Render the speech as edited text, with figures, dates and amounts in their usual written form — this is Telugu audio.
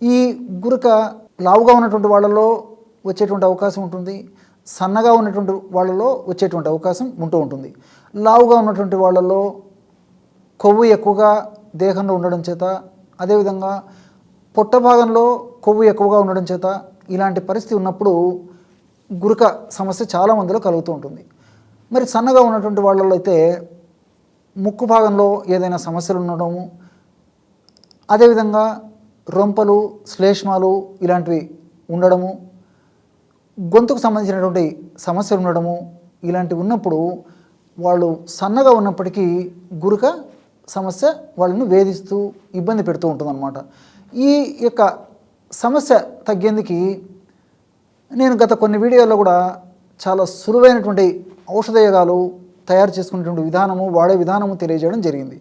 ఈ గురక లావుగా ఉన్నటువంటి వాళ్ళలో వచ్చేటువంటి అవకాశం ఉంటుంది, సన్నగా ఉన్నటువంటి వాళ్ళలో వచ్చేటువంటి అవకాశం ఉంటూ ఉంటుంది. లావుగా ఉన్నటువంటి వాళ్ళలో కొవ్వు ఎక్కువగా దేహంలో ఉండడం చేత, అదేవిధంగా పొట్ట భాగంలో కొవ్వు ఎక్కువగా ఉండడం చేత ఇలాంటి పరిస్థితి ఉన్నప్పుడు గురక సమస్య చాలా మందిలో కలుగుతూ ఉంటుంది. మరి సన్నగా ఉన్నటువంటి వాళ్ళలో అయితే ముక్కు భాగంలో ఏదైనా సమస్యలు ఉండడము, అదేవిధంగా రొంపలు, శ్లేష్మాలు ఇలాంటివి ఉండడము, గొంతుకు సంబంధించినటువంటి సమస్యలు ఉండడము, ఇలాంటివి ఉన్నప్పుడు వాళ్ళు సన్నగా ఉన్నప్పటికీ గురక సమస్య వాళ్ళని వేధిస్తూ ఇబ్బంది పెడుతూ ఉంటుందన్నమాట. ఈ యొక్క సమస్య తగ్గేందుకు నేను గత కొన్ని వీడియోల్లో కూడా చాలా సులువైనటువంటి ఔషధయోగాలు తయారు చేసుకునేటువంటి విధానము, వాడే విధానము తెలియజేయడం జరిగింది.